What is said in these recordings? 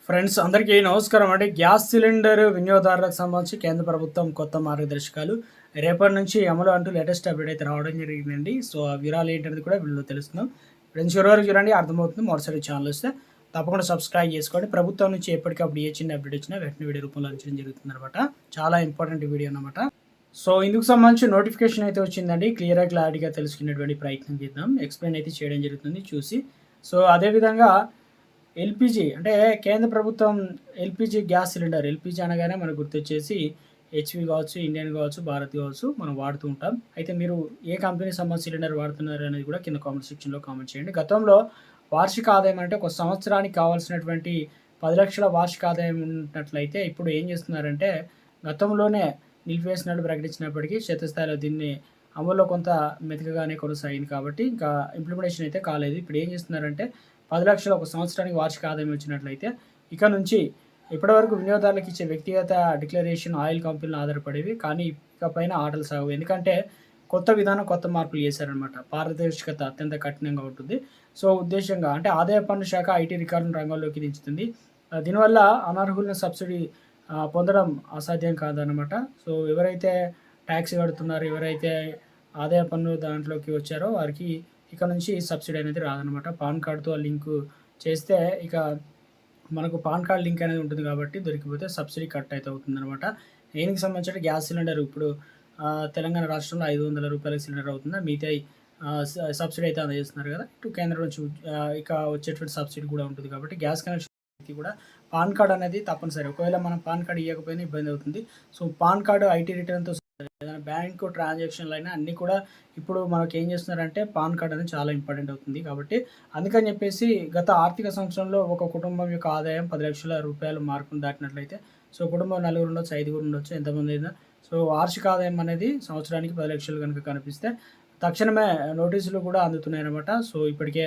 Friends అందరికీ నమస్కారం అండి. గ్యాస్ సిలిండర్ వినియోగదారులకు సంబంధించి కేంద్ర ప్రభుత్వం కొత్త మార్గదర్శకాలు రేపటి నుంచి అమలు అంటూ లేటెస్ట్ అప్డేట్ అయితే రావడం జరిగిందండి. సో ఆ వివరాలు ఏంటనేది కూడా వీళ్ళలో తెలుస్తున్నాం. ఫ్రెండ్స్ చివరి వరకు చూడండి, అర్థమవుతుంది. మొదటిసారి ఛానల్ వస్తే తప్పకుండా సబ్స్క్రైబ్ చేసుకోండి. ప్రభుత్వం నుంచి ఎప్పటికప్పుడు ఏ చిన్న అప్డేట్ వచ్చినా వెంటనే వీడియో రూపంలో అందించడం జరుగుతుందన్నమాట. చాలా ఇంపార్టెంట్ వీడియో అన్నమాట. సో ఇందుకు సంబంధించి నోటిఫికేషన్ అయితే వచ్చిందండి. క్లారిటీగా తెలుసుకునేటువంటి ప్రయత్నం చేద్దాం. ఎక్స్ప్లెయిన్ అయితే చేయడం జరుగుతుంది చూసి. సో అదేవిధంగా ఎల్‌పీజీ అంటే కేంద్ర ప్రభుత్వం ఎల్‌పీజీ గ్యాస్ సిలిండర్ ఎల్‌పీజీ అనగానే మనకు గుర్తొచ్చేసి హెచ్‌పీ కావచ్చు, ఇండియన్ కావచ్చు, భారత్ కావచ్చు మనం వాడుతూ ఉంటాం. అయితే మీరు ఏ కంపెనీకి సంబంధించిన సిలిండర్ వాడుతున్నారు అనేది కూడా కింద కామెంట్ సెక్షన్‌లో కామెంట్ చేయండి. గతంలో వార్షిక ఆదాయం అంటే ఒక సంవత్సరానికి కావాల్సినటువంటి 10,00,000 వార్షిక ఆదాయం ఉన్నట్లయితే ఇప్పుడు ఏం చేస్తున్నారంటే గతంలోనే నిలిపివేసినట్టు ప్రకటించినప్పటికీ క్షేత్రస్థాయిలో దీన్ని అమల్లో కొంత మెతకగానే కొనసాగింది కాబట్టి ఇంకా ఇంప్లిమెంటేషన్ అయితే కాలేదు. ఇప్పుడు ఏం చేస్తున్నారంటే 10,00,000 ఒక సంవత్సరానికి వార్షిక ఆదాయం వచ్చినట్లయితే ఇక నుంచి ఇప్పటివరకు వినియోగదారులకు ఇచ్చే వ్యక్తిగత డిక్లరేషన్ ఆయిల్ కంపెనీలు ఆధారపడేవి. కానీ ఇకపైన ఆటలు సాగవు. ఎందుకంటే కొత్త విధానం, కొత్త మార్పులు చేశారనమాట. పారదర్శకత అత్యంత కఠినంగా ఉంటుంది. సో ఉద్దేశంగా అంటే ఆదాయ పన్ను శాఖ ఐటీ రికార్డును రంగంలోకి దించుతుంది. దీనివల్ల అనర్హులను సబ్సిడీ పొందడం అసాధ్యం కాదనమాట. సో ఎవరైతే ట్యాక్స్ కడుతున్నారో, ఎవరైతే ఆదాయ పన్ను దాంట్లోకి వచ్చారో వారికి ఇక నుంచి సబ్సిడీ అనేది రాదనమాట. పాన్ కార్డ్‌తో లింకు చేస్తే ఇక మనకు పాన్ కార్డ్ లింక్ అనేది ఉంటుంది కాబట్టి దొరికిపోతే సబ్సిడీ కట్ అయితే అవుతుందనమాట. దీనికి సంబంధించిన గ్యాస్ సిలిండర్ ఇప్పుడు తెలంగాణ రాష్ట్రంలో రూ. 500 సిలిండర్ అవుతుంది. మిగతాయి సబ్సిడీ అయితే అందజేస్తున్నారు కదా! ఇటు కేంద్రం నుంచి ఇక వచ్చేటువంటి సబ్సిడీ కూడా ఉంటుంది కాబట్టి గ్యాస్ కనెక్షన్ కూడా పాన్ కార్డ్ అనేది తప్పనిసరి. ఒకవేళ మనం పాన్ కార్డ్ ఇవ్వకపోయినా ఇబ్బంది అవుతుంది. సో పాన్ కార్డ్ ఐటీ రిటర్న్‌తో ఏదైనా బ్యాంకు ట్రాన్సాక్షన్లు అయినా అన్నీ కూడా ఇప్పుడు మనకి ఏం చేస్తున్నారంటే పాన్ కార్డ్ అనేది చాలా ఇంపార్టెంట్ అవుతుంది. కాబట్టి అందుకని చెప్పేసి గత ఆర్థిక సంవత్సరంలో ఒక కుటుంబం యొక్క ఆదాయం రూ. 10,00,000 మార్కును దాటినట్లయితే సో కుటుంబం నలుగురు ఉండొచ్చు, ఐదుగురు ఉండొచ్చు, ఎంతమంది అయినా సో వార్షిక ఆదాయం అనేది సంవత్సరానికి 10,00,000 కనుక కనిపిస్తే తక్షణమే నోటీసులు కూడా అందుతున్నాయన్నమాట. సో ఇప్పటికే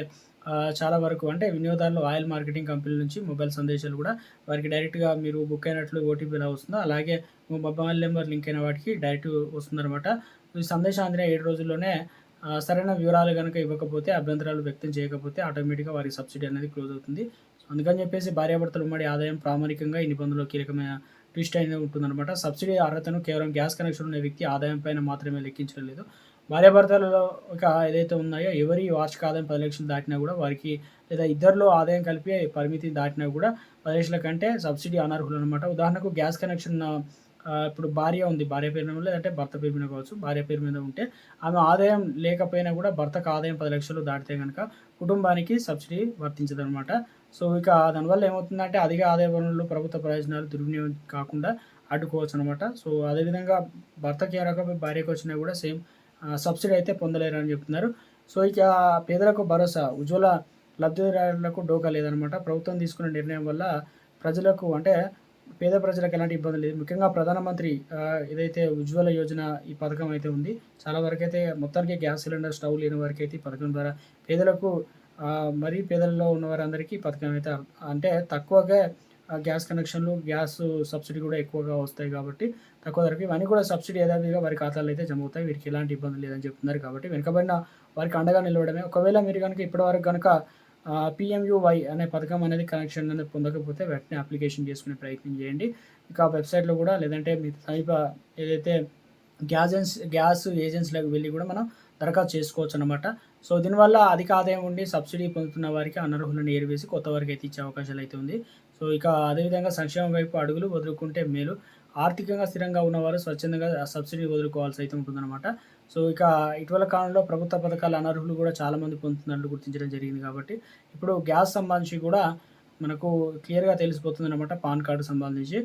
చాలా వరకు అంటే వినియోగదారులు ఆయిల్ మార్కెటింగ్ కంపెనీల నుంచి మొబైల్ సందేశాలు కూడా వారికి డైరెక్ట్‌గా మీరు బుక్ అయినట్లు ఓటీపీ ఎలా వస్తుందో అలాగే మొబైల్ నెంబర్ లింక్ అయిన వాటికి డైరెక్ట్ వస్తుందనమాట. ఈ సందేశం అందిన 7 రోజుల్లోనే సరైన వివరాలు గనుక ఇవ్వకపోతే, అభ్యంతరాలు వ్యక్తం చేయకపోతే ఆటోమేటిక్‌గా వారికి సబ్సిడీ అనేది క్లోజ్ అవుతుంది. సో అందుకని చెప్పేసి భార్యాభర్తల ఉమ్మడి ఆదాయం ప్రామాణికంగా ఈ నిబంధనలో కీలకమైన ట్విస్ట్ అనేది ఉంటుందనమాట. సబ్సిడీ అర్హతను కేవలం గ్యాస్ కనెక్షన్ ఉన్న వ్యక్తి ఆదాయం పైన మాత్రమే లెక్కించడం లేదు. భార్యాభర్తలలో ఇక ఏదైతే ఉన్నాయో ఎవరి వార్షిక ఆదాయం 10,00,000 దాటినా కూడా వారికి లేదా ఇద్దరిలో ఆదాయం కలిపి పరిమితి దాటినా కూడా 10,00,000 కంటే సబ్సిడీ అనర్హులనమాట. ఉదాహరణకు గ్యాస్ కనెక్షన్ ఇప్పుడు భార్య ఉంది. భార్య పేరు మీద లేదంటే భర్త పేరు మీద కావచ్చు. భార్య పేరు మీద ఉంటే ఆమె ఆదాయం లేకపోయినా కూడా భర్తకు ఆదాయం 10,00,000 దాటితే గనక కుటుంబానికి సబ్సిడీ వర్తించదనమాట. సో ఇక దానివల్ల ఏమవుతుందంటే అధిక ఆదాయ వనరులు, ప్రభుత్వ ప్రయోజనాలు దుర్వినియోగం కాకుండా అడ్డుకోవచ్చనమాట. సో అదేవిధంగా భర్తకి ఏ రకం భార్యకి వచ్చినా కూడా సేమ్ సబ్సిడీ అయితే పొందలేరని చెప్తున్నారు. సో ఇక పేదలకు భరోసా, ఉజ్వల లబ్ధిదారులకు డోకా లేదనమాట. ప్రభుత్వం తీసుకున్న నిర్ణయం వల్ల ప్రజలకు అంటే పేద ప్రజలకు ఎలాంటి ఇబ్బంది లేదు. ముఖ్యంగా ప్రధానమంత్రి ఏదైతే ఉజ్వల యోజన ఈ పథకం అయితే ఉంది. చాలా వరకైతే మొత్తానికి గ్యాస్ సిలిండర్, స్టవ్ లేని వారికైతే ఈ పథకం ద్వారా పేదలకు మరీ పేదల్లో ఉన్నవారందరికీ ఈ పథకం అయితే అంటే తక్కువగా గ్యాస్ కనెక్షన్లు, గ్యాస్ సబ్సిడీ కూడా ఎక్కువగా వస్తాయి కాబట్టి తక్కువ ధరకి ఇవన్నీ కూడా సబ్సిడీ యథావిధిగా వారి ఖాతాలో అయితే జమ అవుతాయి. వీరికి ఎలాంటి ఇబ్బంది లేదని చెప్తున్నారు కాబట్టి వెనుకబడిన వారికి అండగా నిలవడమే. ఒకవేళ మీరు గనుక ఇప్పటివరకు గనుక పీఎంయూవై అనే పథకం అనేది కనెక్షన్ అనేది పొందకపోతే వెంటనే అప్లికేషన్ చేసుకునే ప్రయత్నం చేయండి. ఇక వెబ్సైట్‌లో కూడా లేదంటే మీ సమీప ఏదైతే గ్యాస్ ఏజెన్సీలకు వెళ్ళి కూడా మనం దరఖాస్తు చేసుకోవచ్చనమాట. సో దీనివల్ల అధిక ఆదాయం ఉండి సబ్సిడీ పొందుతున్న వారికి అనర్హులను ఏరివేసి కొత్త వారికి అయితే ఇచ్చే అవకాశాలు అయితే ఉంది. సో ఇక అదేవిధంగా సంక్షేమం వైపు అడుగులు వదులుకుంటే మేలు. ఆర్థికంగా స్థిరంగా ఉన్నవారు స్వచ్ఛందంగా సబ్సిడీ వదులుకోవాల్సి అయితే ఉంటుందన్నమాట. సో ఇక ఇటీవల కాలంలో ప్రభుత్వ పథకాల అనర్హులు కూడా చాలామంది పొందుతున్నట్లు గుర్తించడం జరిగింది కాబట్టి ఇప్పుడు గ్యాస్ సంబంధించి కూడా మనకు క్లియర్‌గా తెలిసిపోతుందన్నమాట పాన్ కార్డ్ సంబంధించి.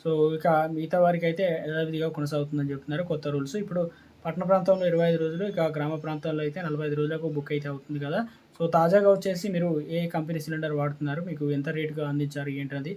సో ఇక మిగతా వారికైతే యథావిధిగా కొనసాగుతుందని చెప్తున్నారు కొత్త రూల్స్. ఇప్పుడు పట్టణ ప్రాంతంలో 25 రోజులు, ఇక గ్రామ ప్రాంతాల్లో అయితే 45 రోజులకు బుక్ అయితే అవుతుంది కదా! సో తాజాగా వచ్చేసి మీరు ఏ కంపెనీ సిలిండర్ వాడుతున్నారు? మీకు ఎంత రేట్‌గా అందించారు ఏంటనేది